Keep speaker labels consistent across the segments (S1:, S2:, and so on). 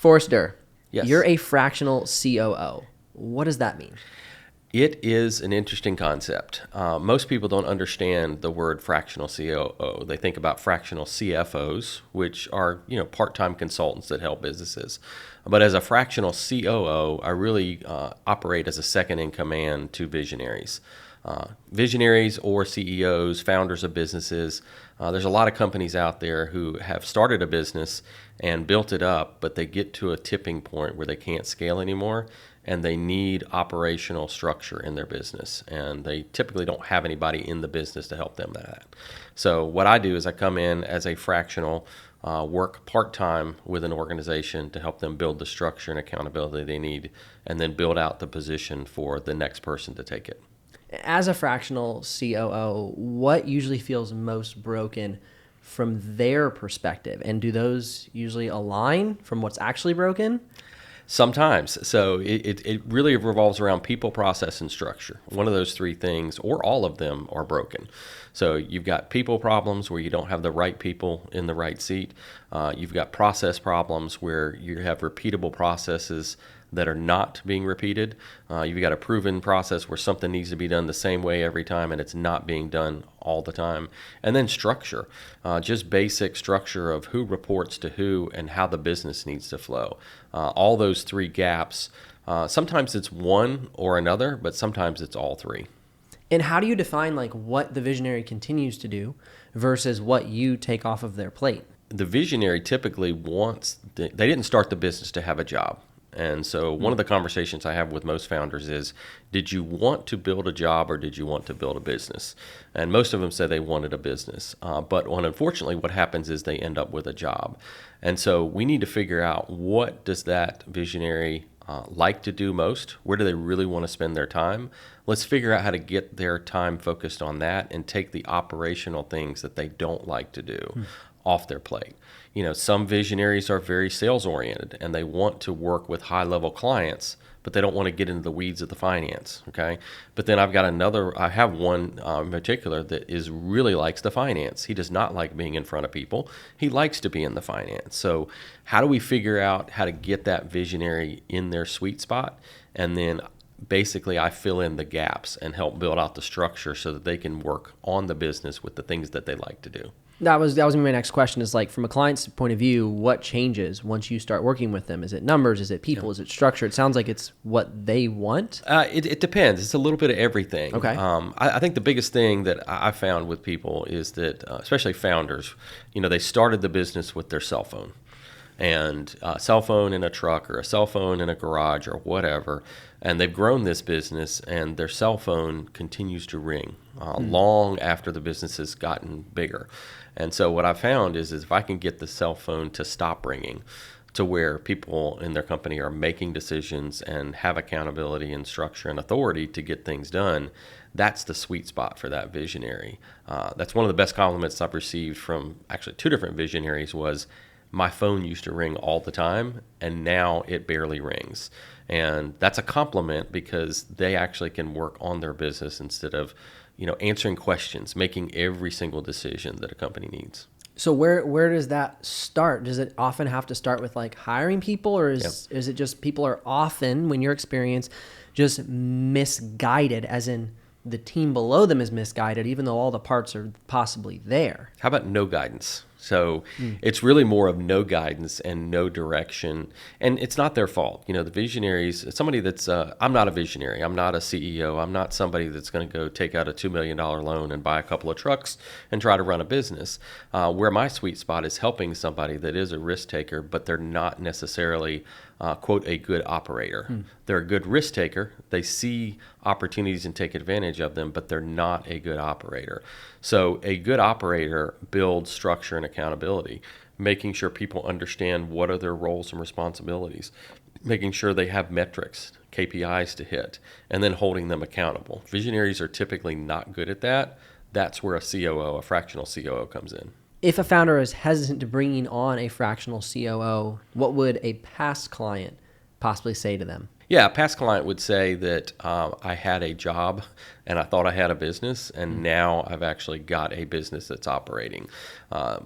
S1: Forrester,
S2: Yes.
S1: you're a fractional COO. What does that mean?
S2: It is an interesting concept. Most people don't understand the word fractional COO. They think about fractional CFOs, which are part-time consultants that help businesses. But as a fractional COO, I really operate as a second in command to visionaries. Visionaries or CEOs, founders of businesses. There's a lot of companies out there who have started a business and built it up, but they get to a tipping point where they can't scale anymore, and they need operational structure in their business. And they typically don't have anybody in the business to help them that. So what I do is I come in as a fractional, work part-time with an organization to help them build the structure and accountability they need, and then build out the position for the next person to take it.
S1: As a fractional COO, what usually feels most broken from their perspective? And do those usually align from what's actually broken?
S2: Sometimes. So it really revolves around people, process, and structure. One of those three things, or all of them, are broken. So you've got people problems where you don't have the right people in the right seat. You've got process problems where you have repeatable processes that are not being repeated. You've got a proven process where something needs to be done the same way every time and it's not being done all the time. And then structure, just basic structure of who reports to who and how the business needs to flow. All those three gaps, sometimes it's one or another, but sometimes it's all three.
S1: And how do you define like what the visionary continues to do versus what you take off of their plate?
S2: The visionary typically they didn't start the business to have a job. And so one of the conversations I have with most founders is, did you want to build a job or did you want to build a business? And most of them say they wanted a business. But unfortunately, what happens is they end up with a job. And so we need to figure out, what does that visionary like to do most? Where do they really want to spend their time? Let's figure out how to get their time focused on that and take the operational things that they don't like to do off their plate. Some visionaries are very sales oriented and they want to work with high level clients, but they don't want to get into the weeds of the finance. Okay. But then I have one in particular that really likes the finance. He does not like being in front of people. He likes to be in the finance. So how do we figure out how to get that visionary in their sweet spot? And then basically I fill in the gaps and help build out the structure so that they can work on the business with the things that they like to do.
S1: That was my next question, is like, from a client's point of view, what changes once you start working with them? Is it numbers? Is it people? Is it structure? It sounds like it's what they want.
S2: It depends. It's a little bit of everything.
S1: Okay.
S2: I think the biggest thing that I found with people is that, especially founders, they started the business with their cell phone. And a cell phone in a truck or a cell phone in a garage or whatever, and they've grown this business and their cell phone continues to ring long after the business has gotten bigger. And so what I found is if I can get the cell phone to stop ringing, to where people in their company are making decisions and have accountability and structure and authority to get things done, that's the sweet spot for that visionary. That's one of the best compliments I've received from actually two different visionaries was, my phone used to ring all the time, and now it barely rings. And that's a compliment because they actually can work on their business instead of, answering questions, making every single decision that a company needs.
S1: So where does that start? Does it often have to start with like hiring people, or is it just people are often, when your experience, just misguided, as in the team below them is misguided, even though all the parts are possibly there?
S2: How about no guidance? So it's really more of no guidance and no direction. And it's not their fault. The visionaries, somebody that's, I'm not a visionary. I'm not a CEO. I'm not somebody that's going to go take out a $2 million loan and buy a couple of trucks and try to run a business. Where my sweet spot is helping somebody that is a risk taker, but they're not necessarily, quote, a good operator. They're a good risk taker. They see opportunities and take advantage of them, but they're not a good operator. So a good operator builds structure and accountability, making sure people understand what are their roles and responsibilities, making sure they have metrics, KPIs to hit, and then holding them accountable. Visionaries are typically not good at that. That's where a COO, a fractional COO, comes in.
S1: If a founder is hesitant to bringing on a fractional COO, what would a past client possibly say to them?
S2: Yeah, a past client would say that I had a job and I thought I had a business, and now I've actually got a business that's operating.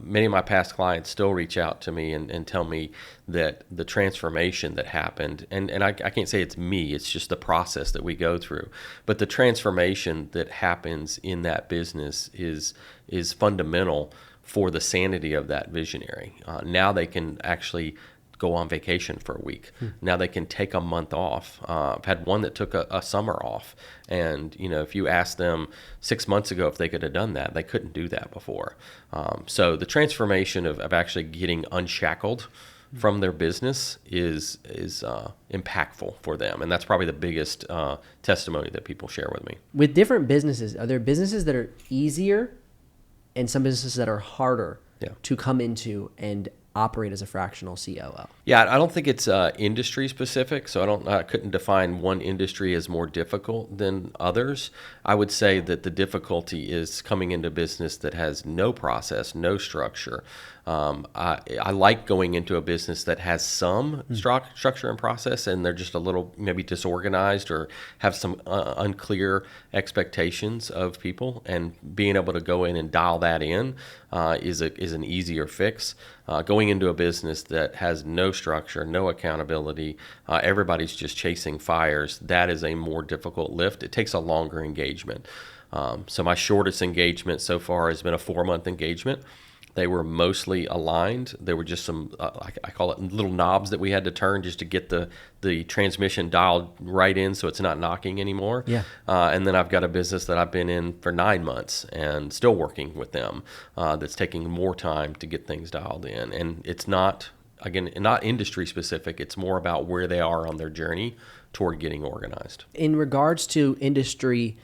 S2: Many of my past clients still reach out to me and tell me that the transformation that happened, and I can't say it's me, it's just the process that we go through, but the transformation that happens in that business is fundamental for the sanity of that visionary. Now they can actually go on vacation for a week. Now they can take a month off. I've had one that took a summer off. And, if you asked them 6 months ago if they could have done that, they couldn't do that before. So the transformation of actually getting unshackled from their business is impactful for them. And that's probably the biggest testimony that people share with me.
S1: With different businesses, are there businesses that are easier and some businesses that are harder to come into and operate as a fractional COO?
S2: Yeah, I don't think it's industry specific, so I couldn't define one industry as more difficult than others. I would say that the difficulty is coming into business that has no process, no structure. I like going into a business that has some structure and process, and they're just a little maybe disorganized or have some unclear expectations of people, and being able to go in and dial that in is an easier fix. Going into a business that has no structure, no accountability, everybody's just chasing fires, that is a more difficult lift. It takes a longer engagement. So my shortest engagement so far has been a 4-month engagement. They were mostly aligned. There were just some, I call it little knobs that we had to turn just to get the transmission dialed right in so it's not knocking anymore.
S1: Yeah.
S2: And then I've got a business that I've been in for 9 months and still working with them that's taking more time to get things dialed in. And it's not industry specific. It's more about where they are on their journey toward getting organized.
S1: In regards to industry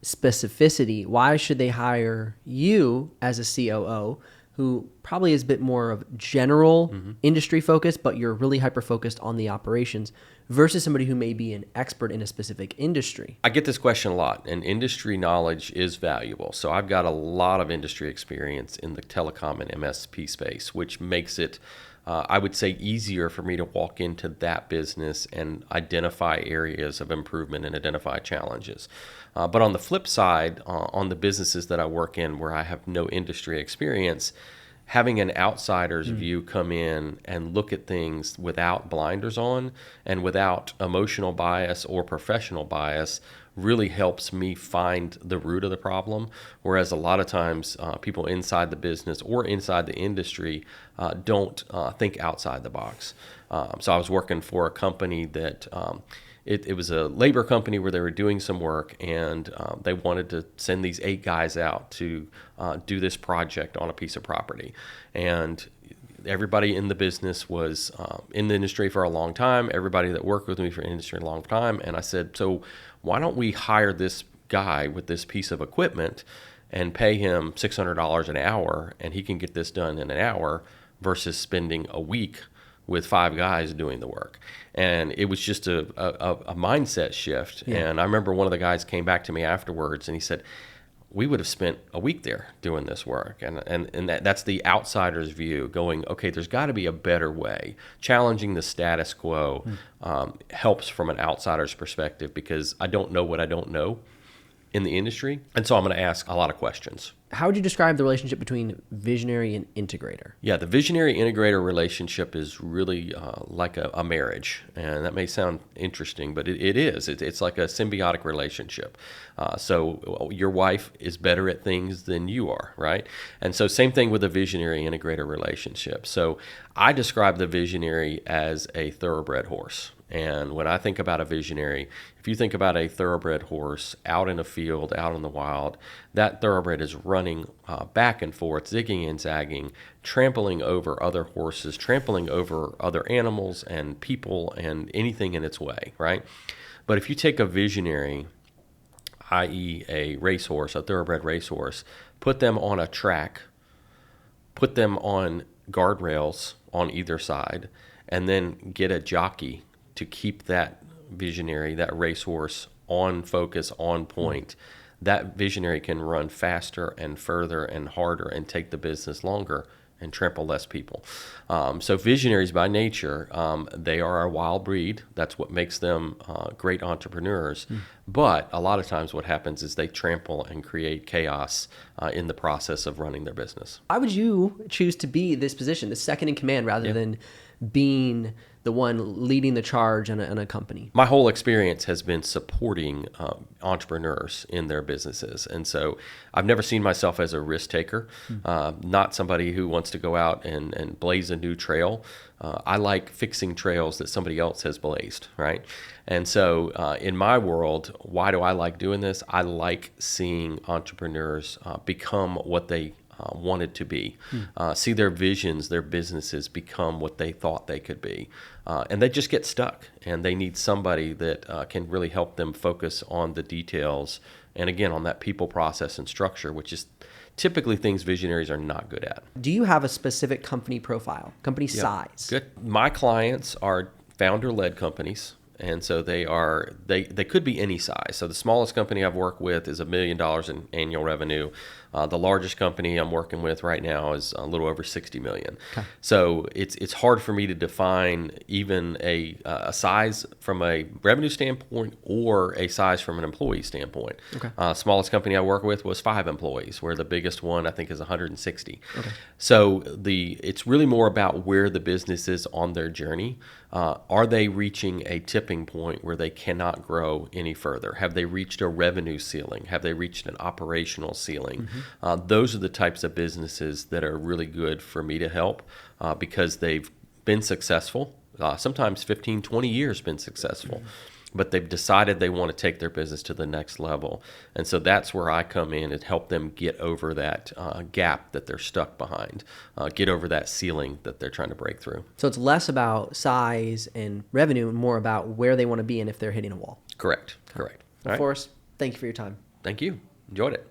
S1: specificity, why should they hire you as a COO who probably is a bit more of general industry focus, but you're really hyper-focused on the operations, versus somebody who may be an expert in a specific industry?
S2: I get this question a lot, and industry knowledge is valuable. So I've got a lot of industry experience in the telecom and MSP space, which makes it, I would say, easier for me to walk into that business and identify areas of improvement and identify challenges. But on the flip side, on the businesses that I work in where I have no industry experience, having an outsider's view come in and look at things without blinders on and without emotional bias or professional bias really helps me find the root of the problem. Whereas a lot of times people inside the business or inside the industry don't think outside the box. So I was working for a company that it was a labor company where they were doing some work, and they wanted to send these 8 guys out to do this project on a piece of property. And everybody in the business was in the industry for a long time. Everybody that worked with me for industry a long time. And I said, so why don't we hire this guy with this piece of equipment and pay him $600 an hour, and he can get this done in an hour versus spending a week with 5 guys doing the work. And it was just a mindset shift. Yeah. And I remember one of the guys came back to me afterwards and he said, we would have spent a week there doing this work. And that's the outsider's view, going, okay, there's got to be a better way. Challenging the status quo helps from an outsider's perspective, because I don't know what I don't know in the industry. And so I'm going to ask a lot of questions.
S1: How would you describe the relationship between visionary and integrator?
S2: Yeah, the visionary integrator relationship is really like a marriage. And that may sound interesting, but it is. It's like a symbiotic relationship. So your wife is better at things than you are, right? And so same thing with a visionary integrator relationship. So I describe the visionary as a thoroughbred horse. And when I think about a visionary, if you think about a thoroughbred horse out in a field, out in the wild, that thoroughbred is running back and forth, zigging and zagging, trampling over other horses, trampling over other animals and people and anything in its way, right? But if you take a visionary, i.e. a racehorse, a thoroughbred racehorse, put them on a track, put them on guardrails on either side, and then get a jockey to keep that visionary, that racehorse, on focus, on point, that visionary can run faster and further and harder and take the business longer and trample less people. So visionaries by nature, they are a wild breed. That's what makes them great entrepreneurs. But a lot of times what happens is they trample and create chaos in the process of running their business.
S1: Why would you choose to be this position, the second in command, rather than being the one leading the charge in a company?
S2: My whole experience has been supporting entrepreneurs in their businesses. And so I've never seen myself as a risk taker, not somebody who wants to go out and blaze a new trail. I like fixing trails that somebody else has blazed, right? And so in my world, why do I like doing this? I like seeing entrepreneurs become what they wanted to be, see their visions, their businesses become what they thought they could be. And they just get stuck, and they need somebody that can really help them focus on the details and, again, on that people, process, and structure, which is typically things visionaries are not good at.
S1: Do you have a specific company profile, company size?
S2: Good. My clients are founder-led companies. And so they could be any size. So the smallest company I've worked with is $1 million in annual revenue. The largest company I'm working with right now is a little over $60 million. Okay. So it's hard for me to define even a size from a revenue standpoint or a size from an employee standpoint. Okay. Smallest company I work with was 5 employees, where the biggest one I think is 160. Okay. So it's really more about where the business is on their journey. Are they reaching a tipping point where they cannot grow any further? Have they reached a revenue ceiling? Have they reached an operational ceiling? Those are the types of businesses that are really good for me to help because they've been successful. Sometimes 15, 20 years been successful. But they've decided they want to take their business to the next level. And so that's where I come in and help them get over that gap that they're stuck behind, get over that ceiling that they're trying to break through.
S1: So it's less about size and revenue and more about where they want to be and if they're hitting a wall.
S2: Correct. Correct.
S1: All right. Forrest, thank you for your time.
S2: Thank you. Enjoyed it.